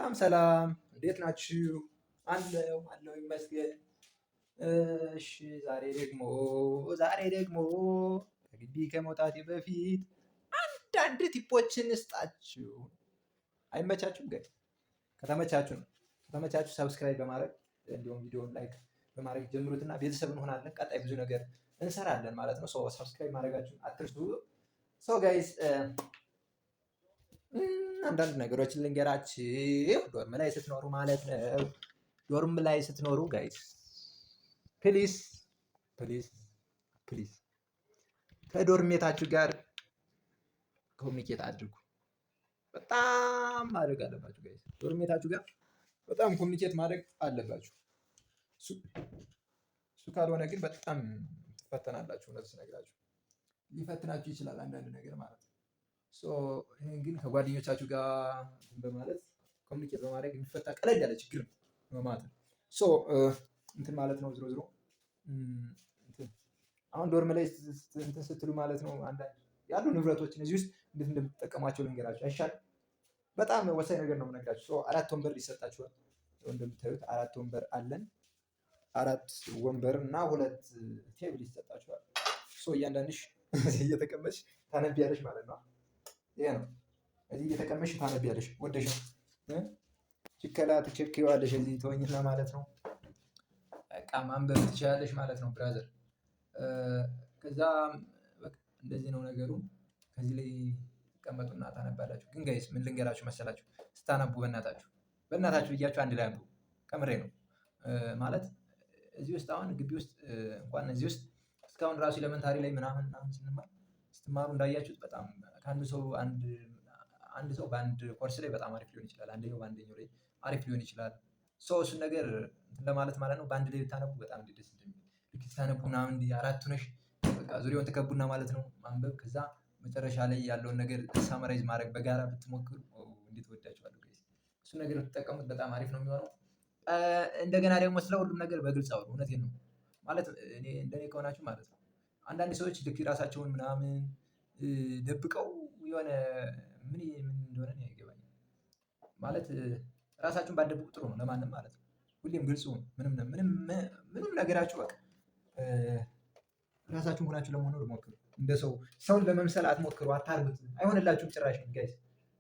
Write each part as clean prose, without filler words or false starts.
ሰላም ሰላም፣ እንዴት ናችሁ? አለው ይመስገን። እሺ ዛሬ ደግሞ ከግቢ ከመውጣቴ በፊት አንዳንድ ቲፖችን እስጣችሁ። አይመቻችሁም? ግን ከተመቻችሁ ሰብስክራይብ በማድረግ እንዲሁም ቪዲዮውን ላይክ በማድረግ ጀምሩትና ቤተሰብ እንሆናለን። ቀጣይ ብዙ ነገር እንሰራለን ማለት ነው። ሰብስክራይብ ማድረጋችሁን አትርሱ። ጋይስ አንዳንድ ነገሮችን ልንገራችሁ። ዶርም ላይ ስትኖሩ ማለት ነው። ዶርም ላይ ስትኖሩ ጋይስ ፕሊስ ከዶርሜታችሁ ጋር ኮሚኒኬት አድርጉ። በጣም ማድረግ አለባችሁ ጋይስ። ዶርሜታችሁ ጋር በጣም ኮሚኒኬት ማድረግ አለባችሁ። እሱ ካልሆነ ግን በጣም ትፈተናላችሁ። እውነት ስነግራችሁ ሊፈትናችሁ ይችላል አንዳንድ ነገር ማለት ነው። ይህን ግን ከጓደኞቻችሁ ጋር በማለት ኮሚኒኬት በማድረግ የሚፈታ ቀለል ያለ ችግር ነው ማለት ነው። እንትን ማለት ነው። ዝሮ አሁን ዶርም ላይ እንትን ስትሉ ማለት ነው አንዳንድ ያሉ ንብረቶችን እዚህ ውስጥ እንዴት እንደምትጠቀሟቸው ልንገራችሁ አይሻልም? በጣም ወሳኝ ነገር ነው የምነግራችሁ። 4 ወንበር ይሰጣችኋል። እንደምታዩት 4 ወንበር አለን። 4 ወንበር እና 2 ቴብል ይሰጣችኋል። እያንዳንድሽ እየተቀመጥሽ ታነቢያለሽ ማለት ነው። ይሄ ነው። እዚህ እየተቀመጥሽ ታነቢያለሽ። ወደሽ ችከላ ትቸክዋለሽ። እዚህ ተወኝና ማለት ነው በቃ ማንበብ ትችላለሽ ማለት ነው ብራዘር። ከዛ በቃ እንደዚህ ነው ነገሩ። ከዚህ ላይ ትቀመጡና ታነባላችሁ። ግን ጋይስ ምን ልንገራችሁ መሰላችሁ? ስታነቡ በእናታችሁ ብያችሁ አንድ ላይ አንብቡ። ከምሬ ነው ማለት እዚህ ውስጥ አሁን ግቢ ውስጥ እንኳን እዚህ ውስጥ እስካሁን ራሱ ኤሌመንታሪ ላይ ምናምን ስትማሩ እንዳያችሁት በጣም ከአንድ ሰው አንድ ሰው በአንድ ኮርስ ላይ በጣም አሪፍ ሊሆን ይችላል። አንደኛው በአንደኛው ላይ አሪፍ ሊሆን ይችላል። እሱን ነገር ለማለት ማለት ነው በአንድ ላይ ብታነቡ በጣም ደስ እንደሚል ልክ ስታነቡ ምናምን እንዲህ 4 ሆነሽ በቃ ዙሪያውን ተከቡና ማለት ነው ማንበብ። ከዛ መጨረሻ ላይ ያለውን ነገር ሳመራይዝ ማድረግ በጋራ ብትሞክሩ እንዴት ወዳችኋለሁ ጋይስ። እሱ ነገር ብትጠቀሙት በጣም አሪፍ ነው የሚሆነው። እንደገና ደግሞ ስለ ሁሉም ነገር በግልጽ አውሩ። እውነቴን ነው ማለት እንደኔ ከሆናችሁ ማለት ነው። አንዳንድ ሰዎች ልክ ራሳቸውን ምናምን ደብቀው የሆነ ምን እንደሆነ ነው አይገባኝም። ማለት ራሳችሁን ባትደብቁ ጥሩ ነው ለማንም ማለት ነው። ሁሌም ግልጽ ሁኑ። ምንም ነገራችሁ በቃ ራሳችሁን ሆናችሁ ለመኖር ሞክሩ። እንደ ሰውን ለመምሰል አትሞክሩ፣ አታርጉት። አይሆንላችሁም ጭራሽ ጋይስ።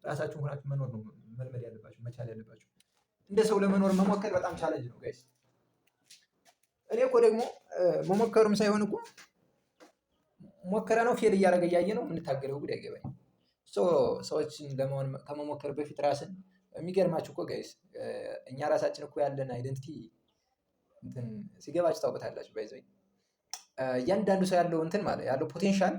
ራሳችሁን ሆናችሁ መኖር ነው መልመድ ያለባችሁ፣ መቻል ያለባችሁ። እንደ ሰው ለመኖር መሞከር በጣም ቻሌንጅ ነው ጋይስ። እኔ እኮ ደግሞ መሞከሩም ሳይሆን እኮ ሞከረ ነው ፌል እያደረገ እያየ ነው የምንታገለው። ጉድ አይገባኝም። ሰዎችን ለመሆን ከመሞከር በፊት ራስን የሚገርማችሁ እኮ ጋይስ እኛ ራሳችን እኮ ያለን አይደንቲቲ ሲገባችሁ ታውቁታላችሁ። ባይዘኝ እያንዳንዱ ሰው ያለው እንትን ማለት ያለው ፖቴንሻል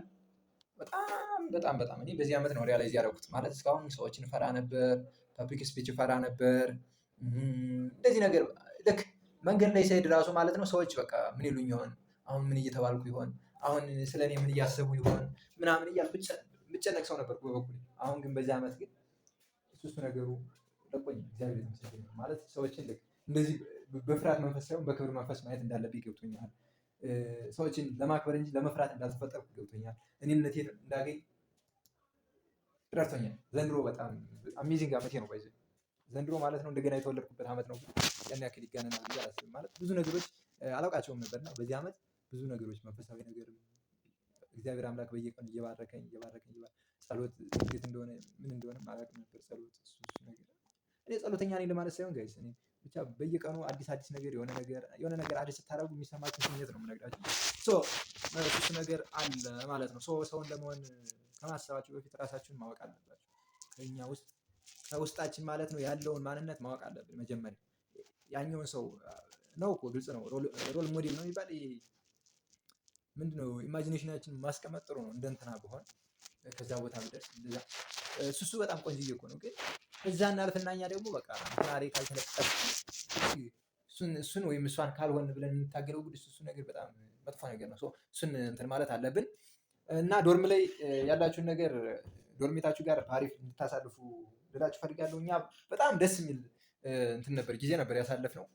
በጣም እኔ በዚህ ዓመት ነው ሪያላይዝ ያደረኩት። ማለት እስካሁን ሰዎችን ፈራ ነበር፣ ፐብሊክ ስፒች ፈራ ነበር። እንደዚህ ነገር ልክ መንገድ ላይ ስሄድ ራሱ ማለት ነው ሰዎች በቃ ምን ይሉኝ ይሆን፣ አሁን ምን እየተባልኩ ይሆን፣ አሁን ስለኔ ምን እያሰቡ ይሆን ምናምን እያልኩ ብጨነቅ ሰው ነበር በበኩሌ። አሁን ግን በዚህ ዓመት ግን እሱ ነገሩ ለቆኝ እግዚአብሔር ይመስገን። ማለት ሰዎችን ልክ እንደዚህ በፍርሃት መንፈስ ሳይሆን በክብር መንፈስ ማየት እንዳለብኝ ገብቶኛል። ሰዎችን ለማክበር እንጂ ለመፍራት እንዳልተፈጠርኩ ገብቶኛል። እኔነቴን እንዳገኝ ረድቶኛል። ዘንድሮ በጣም አሜዚንግ ዓመቴ ነው። ባይዘ ዘንድሮ ማለት ነው እንደገና የተወለድኩበት ዓመት ነው። ያን ያክል ይጋነናል ብዬ አላስብም። ማለት ብዙ ነገሮች አላውቃቸውም ነበርና በዚህ ዓመት ብዙ ነገሮች መንፈሳዊ ነገር እግዚአብሔር አምላክ በየቀኑ እየባረከኝ ጸሎት እንዴት እንደሆነ ምን እንደሆነ አላውቅም ነበር። ጸሎት እሱ ነገር እኔ ጸሎተኛ ነኝ ለማለት ሳይሆን ጋይስ እኔ ብቻ በየቀኑ አዲስ ነገር የሆነ ነገር አዲስ ስታደርጉ የሚሰማችሁ ስሜት ነው የምነግራችሁ። እሱ ነገር አለ ማለት ነው። ሰውን ለመሆን ከማሰባችሁ በፊት ራሳችሁን ማወቅ አለባችሁ። ከውስጣችን ማለት ነው ያለውን ማንነት ማወቅ አለብን መጀመሪያ። ያኛውን ሰው ነው እኮ ግልጽ ነው። ሮል ሞዴል ነው የሚባል ምንድነው? ኢማጂኔሽናችን ማስቀመጥ ጥሩ ነው። እንደንትና ብሆን ከዛ ቦታ ብደርስ እንደዛ እሱ በጣም ቆንጆዬ እኮ ነው። ግን እዛ እናልፍና እኛ ደግሞ በቃ ዛሬ ካልተለቀቀ እሱን ወይም እሷን ካልሆን ብለን የምንታገለው ጉድ እሱ ነገር በጣም መጥፎ ነገር ነው። እሱን እንትን ማለት አለብን። እና ዶርም ላይ ያላችሁን ነገር ዶርሜታችሁ ጋር አሪፍ እንድታሳልፉ ልላችሁ ፈልጋለሁ። እኛ በጣም ደስ የሚል እንትን ነበር ጊዜ ነበር ያሳለፍነው።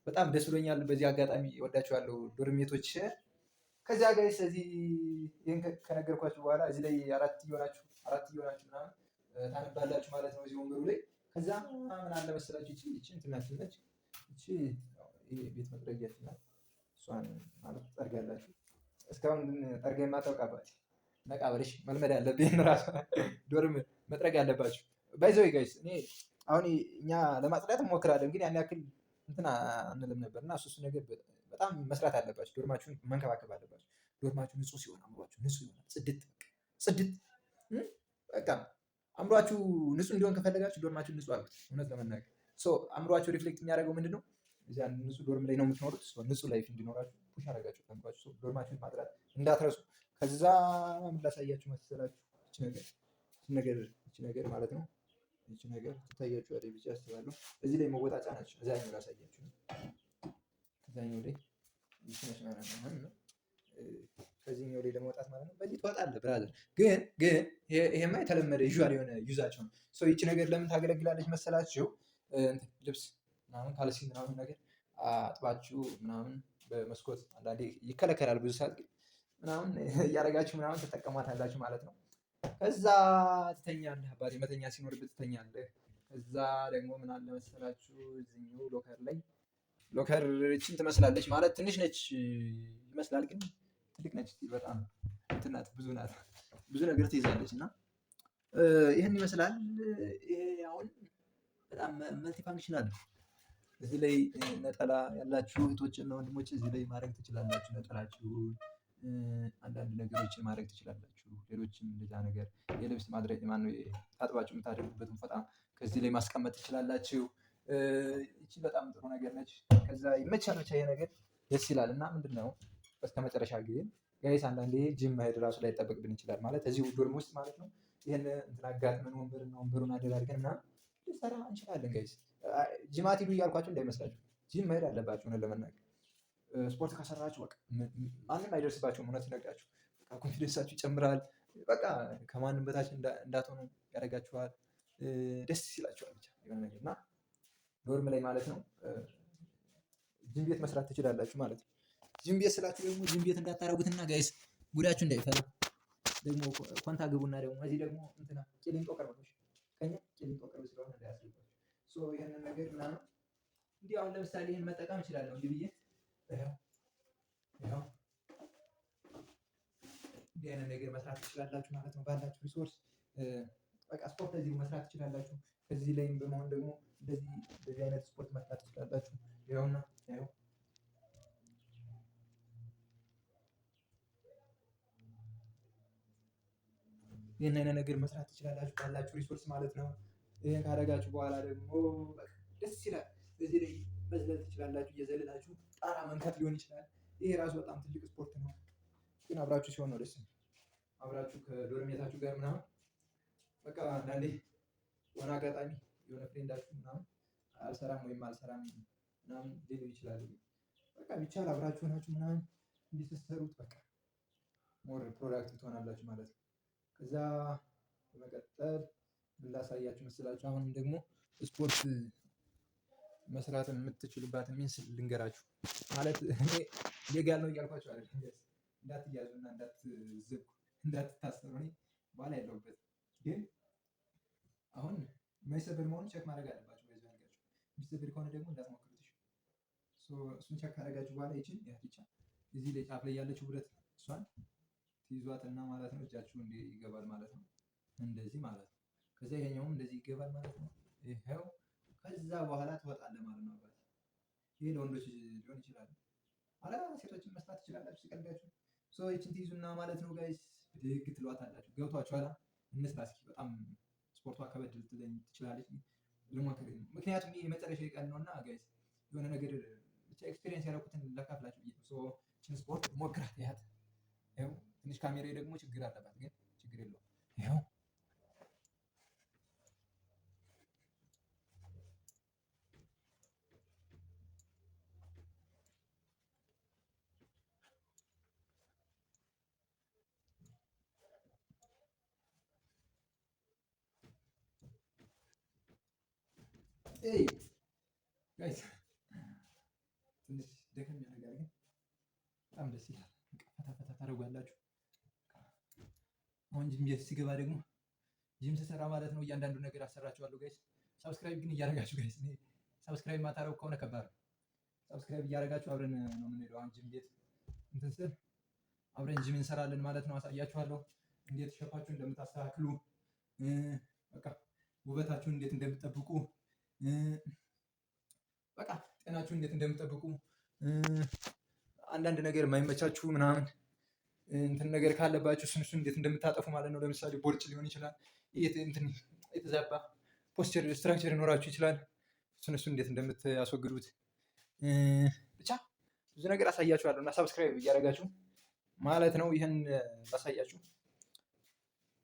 በጣም ደስ ብሎኛል። በዚህ አጋጣሚ እወዳችኋለሁ ዶርሜቶች። ከዚያ ጋይስ እዚህ ይህን ከነገርኳችሁ በኋላ እዚህ ላይ አራት እየሆናችሁ ምናምን ታነባላችሁ ማለት ነው። እዚህ ወንበሩ ላይ ከዛ ምን አለ መሰላችሁ እቺ እንትን ነች። እቺ ቤት መጥረጊያችን ናት። እሷን ማለት ጠርጋላችሁ። እስካሁን ግን ጠርጋ የማታውቃባት ነቃ በልሽ መልመድ ያለብኝ ራሱ ዶርም መጥረግ ያለባችሁ ባይዘው ጋይስ። እኔ አሁን እኛ ለማጽዳት እንሞክራለን፣ ግን ያን ያክል እንትን አንልም ነበር እና እሱ ነገር በጣም መስራት አለባችሁ። ዶርማችሁን መንከባከብ አለባችሁ። ዶርማችሁ ንጹህ ሲሆን አምሯችሁ ንጹህ ይሆናል። ጽድት በቃ አምሯችሁ ንጹህ እንዲሆን ከፈለጋችሁ ዶርማችሁን ንጹህ አድርጉት። እውነት ለመናገር አምሯችሁ ሪፍሌክት የሚያደርገው ምንድን ነው? እዚያ ንጹህ ዶርም ላይ ነው የምትኖሩት። ንጹህ ላይፍ እንዲኖራችሁ ፑሽ አደረጋችሁ አምሯችሁ ዶርማችሁን ማጥራት እንዳትረሱ። ከዛ ምን ላሳያችሁ መሰላችሁ? እቺ ነገር ማለት ነው። እቺ ነገር ትታያችኋለች ብቻ አስባለሁ። እዚህ ላይ መወጣጫ ናቸው። እዛኛው ላሳያችሁ። ከዛኛው ላይ ይችላል ማለት ነው። ከዚህኛው ላይ ለመውጣት ማለት ነው። በዚህ ትወጣለህ ብራዘር። ግን ይሄማ የተለመደ ዩዥዋል የሆነ ዩዛቸው ነው። ይቺ ነገር ለምን ታገለግላለች መሰላችሁ? ልብስ ምናምን ካልሲ ምናምን ነገር አጥባችሁ ምናምን በመስኮት አንዳንዴ ይከለከላል ብዙ ሰዓት፣ ግን ምናምን እያደረጋችሁ ምናምን ትጠቀማታላችሁ ማለት ነው። ከዛ ትተኛለህ አባቴ፣ መተኛ ሲኖርብህ ትተኛለህ። ከዛ ደግሞ ምን አለ መሰላችሁ እዚህኛው ሎከር እችን ትመስላለች ማለት ትንሽ ነች ይመስላል፣ ግን ትልቅ ነች። በጣም እንትን ናት፣ ብዙ ነገር ትይዛለች እና ይህን ይመስላል። ይሄ አሁን በጣም መልቲ ፋንክሽናል። እዚህ ላይ ነጠላ ያላችሁ እህቶችና ወንድሞች እዚህ ላይ ማድረግ ትችላላችሁ። ነጠላችሁን አንዳንድ ነገሮችን ማድረግ ትችላላችሁ። ሌሎችም እንደዛ ነገር የልብስ ማድረግ ታጥባችሁ የምታደርጉበትን ፎጣ ከዚህ ላይ ማስቀመጥ ትችላላችሁ። ይቺ በጣም ጥሩ ነገር ነች። ከዛ ይመቻል። ብቻ ይሄ ነገር ደስ ይላል እና ምንድን ነው በስተመጨረሻ ግን ጋይስ አንዳንዴ ጂም መሄድ ራሱ ላይ ጠበቅብን ይችላል። ማለት እዚህ ዶርም ውስጥ ማለት ነው። ይሄን እንትን አጋጥመን ወንበሩን አደራርገን እና ልንሰራ እንችላለን ጋይስ። ጂም አትሂዱ እያልኳችሁ እንዳይመስላችሁ፣ ጂም መሄድ አለባችሁ። እውነት ለመናገር ስፖርት ከሰራችሁ በቃ ማንም አይደርስባችሁም። እውነት ነግራችሁ ኮንፊደንሳችሁ ይጨምራል። በቃ ከማንም በታች እንዳትሆኑ ያደርጋችኋል። ደስ ይላችኋል ብቻ የሆነ ነገር እና ዶርም ላይ ማለት ነው ጂም ቤት መስራት ትችላላችሁ ማለት ነው። ጂም ቤት ስላችሁ ደግሞ ጂም ቤት እንዳታረጉትና ጋይስ ጉዳችሁ እንዳይፈላ ደግሞ ኮንታ ግቡና ደግሞ እዚህ ደግሞ እንትና ቂሊንጦ ቅርብ ነው። ከኛ ቂሊንጦ ቅርብ ስለሆነ እንዳያስገባችሁ ይሄንን ነገር ምናምን እንዲህ አሁን ለምሳሌ ይሄን መጠቀም እችላለሁ እንዲህ ብዬ ይኸው እንዲህ አይነት ነገር መስራት ትችላላችሁ ማለት ነው። ባላችሁ ሪሶርስ በቃ ስፖርት እዚህ መስራት ትችላላችሁ። ከዚህ ላይም በመሆን ደግሞ እንደዚህ አይነት ስፖርት መስራት ትችላላችሁ። ይኸውና ይኸው ይህን አይነት ነገር መስራት ትችላላችሁ ባላችሁ ሪሶርስ ማለት ነው። ይህን ካደረጋችሁ በኋላ ደግሞ ደስ ይላል። እዚህ ላይ መዝለል ትችላላችሁ። እየዘለላችሁ ጣራ መንካት ሊሆን ይችላል። ይሄ ራሱ በጣም ትልቅ ስፖርት ነው። ግን አብራችሁ ሲሆን ነው ደስ የሚል። አብራችሁ ከዶርሜታችሁ ጋር ምናምን በቃ አንዳንዴ የሆነ አጋጣሚ የሆነ ፍሬንዳችሁ ምናምን አልሰራም ምናምን ሊሉ ይችላሉ። በቃ ቢቻል አብራችሁ ናችሁ ምናምን እንዲህ ስትሰሩት በቃ ሞር ፕሮዳክቲቭ ትሆናላችሁ ማለት ነው። ከዛ በመቀጠል ምን ላሳያችሁ መስላችሁ? አሁንም ደግሞ ስፖርት መስራት የምትችሉባትን ሚንስ ልንገራችሁ። ማለት እኔ ሌጋል ነው እያልኳችሁ አይደለም፣ እንዳትያዙና እንዳትታሰሩ። እኔ በኋላ ያለሁበት ግን አሁን የማይሰበር መሆኑን ቼክ ማድረግ አለባችሁ። በዚህ አድርጋችሁ የሚሰበር ከሆነ ደግሞ እንዳትሞክሩት። እሱን ቼክ ካደረጋችሁ በኋላ ይችን ብቻ እዚህ ላይ ጫፍ ላይ ያለችው ብረት እሷን ትይዟትና ማለት ነው እጃችሁ እንደ ይገባል ማለት ነው። እንደዚህ ማለት ነው። ከዛ ይሄኛውም እንደዚህ ይገባል ማለት ነው። ይሄው ከዛ በኋላ ትወጣለህ ማለት ነው። አባት ይሄ ለወንዶች ሊሆን ይችላል። አላ ሴቶችን መስራት ትችላላችሁ ሲቀልዳችሁ። ይችን ትይዙና ማለት ነው ጋይስ ብድግ ትሏታላችሁ። ገብቷችኋል? እንስራ እስኪ። በጣም ስፖርቷ ከበድ ልትለኝ ትችላለች። ልሞክር ምክንያቱም ይሄ የመጨረሻ ቀን ነውና ጋይስ የሆነ ነገር ብቻ ኤክስፒሪየንስ ያደረኩትን ላካፍላችሁ ብዬ ነው። ይችን ስፖርት ሞክራት ያት ይኸው ትንሽ ካሜራዬ ደግሞ ችግር አለባት፣ ግን ችግር የለውም። ይኸው ጋይስ ትንሽ ደከም ያደርጋል፣ ግን በጣም ደስ ይላል። ፈታ ታደርጓላችሁ። አሁን ጂም ሲገባ ደግሞ ጂም ስሰራ ማለት ነው እያንዳንዱ ነገር አሰራችኋለሁ ጋይስ። ሰብስክራይብ ግን እያደረጋችሁ ጋይስ፣ እኔ ሰብስክራይብ ማታረጉ ከሆነ ከባድ ነው። ሰብስክራይብ እያደረጋችሁ አብረን ነው የምንሄደው። አሁን ጂም ቤት እንትን ስል አብረን ጂም እንሰራለን ማለት ነው። አሳያችኋለሁ እንዴት ሸፋችሁን እንደምታስተካክሉ፣ በቃ ውበታችሁን እንዴት እንደምትጠብቁ፣ በቃ ጤናችሁን እንዴት እንደምትጠብቁ፣ አንዳንድ ነገር የማይመቻችሁ ምናምን እንትን ነገር ካለባችሁ እሱን እንዴት እንደምታጠፉ ማለት ነው። ለምሳሌ ቦርጭ ሊሆን ይችላል፣ የተዛባ ፖስቸር ስትራክቸር ሊኖራችሁ ይችላል። እሱን እንዴት እንደምታስወግዱት ብቻ ብዙ ነገር አሳያችኋለሁ እና ሰብስክራይብ እያደረጋችሁ ማለት ነው። ይህን ላሳያችሁ።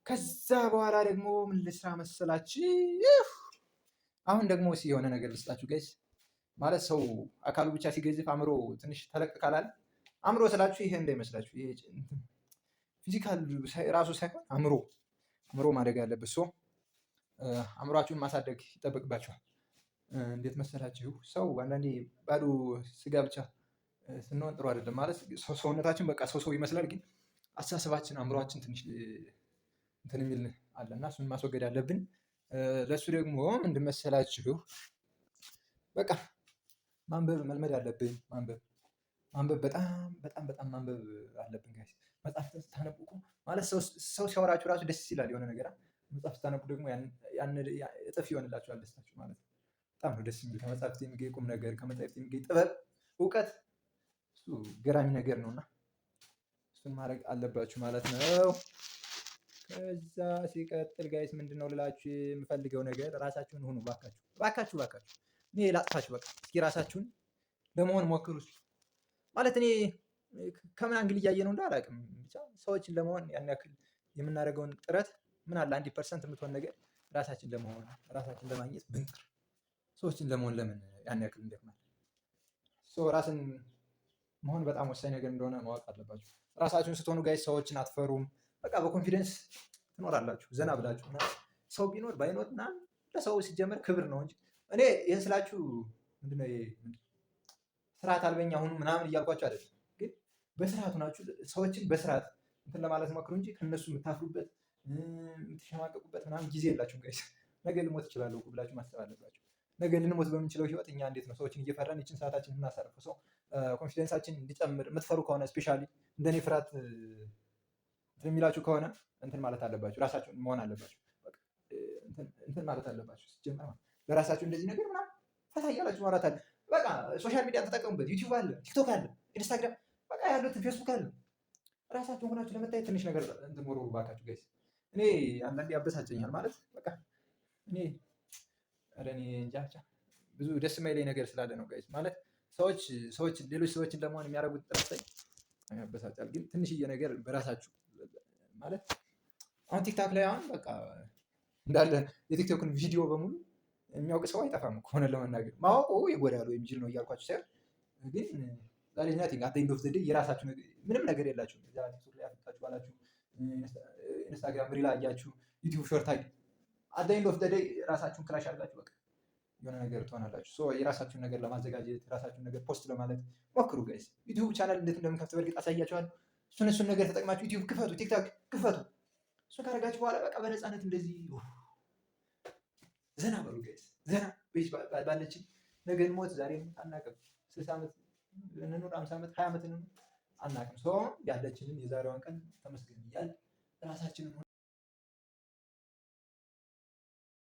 ከዛ በኋላ ደግሞ ምን ልስራ መሰላችሁ? አሁን ደግሞ የሆነ ነገር ልስጣችሁ ጋይስ። ማለት ሰው አካሉ ብቻ ሲገዝፍ አእምሮ ትንሽ ተለቅ ካላል፣ አእምሮ ስላችሁ ይሄ እንዳይመስላችሁ፣ ይሄ ፊዚካል ራሱ ሳይሆን አእምሮ ማደግ ያለበት ሰው አእምሯችሁን ማሳደግ ይጠበቅባችኋል። እንዴት መሰላችሁ? ሰው አንዳንዴ ባዶ ስጋ ብቻ ስንሆን ጥሩ አይደለም። ማለት ሰውነታችን በቃ ሰው ይመስላል፣ ግን አስተሳሰባችን አእምሯችን ትንሽ እንትን የሚል አለ እና እሱን ማስወገድ አለብን። ለእሱ ደግሞ ምንድን መሰላችሁ? በቃ ማንበብ መልመድ አለብን። ማንበብ በጣም ማንበብ አለብን ጋይስ። መጽሐፍ ስታነቡ ማለት ሰው ሲያወራችሁ ራሱ ደስ ይላል የሆነ ነገር። መጽሐፍ ስታነቡ ደግሞ ያን እጥፍ ይሆንላችኋል ደስታችሁ ማለት ነው። በጣም ነው ደስ የሚል ከመጽሐፍት የሚገኝ ቁም ነገር፣ ከመጽሐፍት የሚገኝ ጥበብ፣ እውቀት እሱ ገራሚ ነገር ነውና እሱን ማድረግ አለባችሁ ማለት ነው። ከዛ ሲቀጥል ጋይስ ምንድነው ልላችሁ የምፈልገው ነገር ራሳችሁን ሁኑ ባካችሁ። እኔ ላጥፋችሁ በቃ እስኪ ራሳችሁን ለመሆን ሞክሩ። ማለት እኔ ከምን አንግል እያየ ነው እንደው አላውቅም። ብቻ ሰዎችን ለመሆን ያን ያክል የምናደርገውን ጥረት ምን አለ 1% የምትሆን ነገር ራሳችን ለመሆን ራሳችን ለማግኘት ብንጥር፣ ሰዎችን ለመሆን ለምን ያን ያክል እንደክማል? ራስን መሆን በጣም ወሳኝ ነገር እንደሆነ ማወቅ አለባችሁ። ራሳችሁን ስትሆኑ ጋይስ ሰዎችን አትፈሩም። በቃ በኮንፊደንስ ትኖራላችሁ ዘና ብላችሁ። ሰው ቢኖር ባይኖር ምናምን ለሰው ሲጀመር ክብር ነው እንጂ እኔ ይህን ስላችሁ ምንድነው ስርዓት አልበኛ ሁኑ ምናምን እያልኳችሁ አይደለም። ግን በስርዓቱ ናችሁ ሰዎችን በስርዓት እንትን ለማለት ሞክሩ እንጂ ከነሱ የምታፍሩበት የምትሸማቀቁበት ምናምን ጊዜ የላችሁም ጋይስ። ነገ ልሞት እችላለሁ ብላችሁ ማሰብ አለባችሁ። ነገ ልንሞት በምንችለው ህይወት እኛ እንዴት ነው ሰዎችን እየፈራን ይችን ሰዓታችን የምናሳርፈው? ሰው ኮንፊደንሳችን እንዲጨምር የምትፈሩ ከሆነ ስፔሻሊ እንደኔ ፍርሃት የሚላችሁ ከሆነ እንትን ማለት አለባችሁ። ራሳችሁን መሆን አለባችሁ። እንትን ማለት አለባችሁ። ሲጀመር ለራሳችሁ እንደዚህ ነገር ምናምን ፈታ እያላችሁ ማውራት አለ። በቃ ሶሻል ሚዲያ ተጠቀሙበት። ዩቲዩብ አለ፣ ቲክቶክ አለ፣ ኢንስታግራም በቃ ያሉትን ፌስቡክ አለ። ራሳችሁን ሆናችሁ ለመታየት ትንሽ ነገር እንትን ወሩ ባካችሁ ጋይስ። እኔ አንዳንዴ ያበሳጨኛል ማለት በቃ እኔ እንጃ ብዙ ደስ የማይለኝ ነገር ስላለ ነው ጋይስ። ማለት ሌሎች ሰዎችን ለመሆን የሚያደርጉት ጥረት ያበሳጫል። ግን ትንሽዬ ነገር በራሳችሁ ማለት አሁን ቲክታክ ላይ አሁን በቃ እንዳለ የቲክቶክን ቪዲዮ በሙሉ የሚያውቅ ሰው አይጠፋም እኮ ሆነ ለመናገር ማወቁ ይጎዳል ወይም ጅል ነው እያልኳችሁ ሳይሆን፣ ግን ዛሬ ናቲንግ አት ኤንድ ኦፍ ዘ ዴይ የራሳችሁ ምንም ነገር የላችሁም። እዛ ቲክቶክ ላይ አፍጣችሁ ባላችሁ ኢንስታግራም ሪል አያችሁ ዩቲዩብ ሾርት አይ አት ኤንድ ኦፍ ዘ ዴይ ራሳችሁን ክላሽ አድርጋችሁ በቃ የሆነ ነገር ትሆናላችሁ። የራሳችሁን ነገር ለማዘጋጀት የራሳችሁን ነገር ፖስት ለማለት ሞክሩ ጋይስ። ዩቲዩብ ቻናል እንዴት እንደምከፍት በእርግጥ አሳያችኋለሁ። እሱን ነገር ተጠቅማችሁ ዩቲዩብ ክፈቱ፣ ቲክታክ ክፈቱ። እሱን ካደረጋችሁ በኋላ በቃ በነፃነት እንደዚህ ዘና በሉ ጋይስ። ዘና ቤት ባለችን ነገ እንሞት ዛሬ አናውቅም። 60 ዓመት እንኑር 50 ዓመት 20 ዓመት እንኑር አናውቅም። ያለችንን የዛሬዋን ቀን ተመስገን እያልን ራሳችንን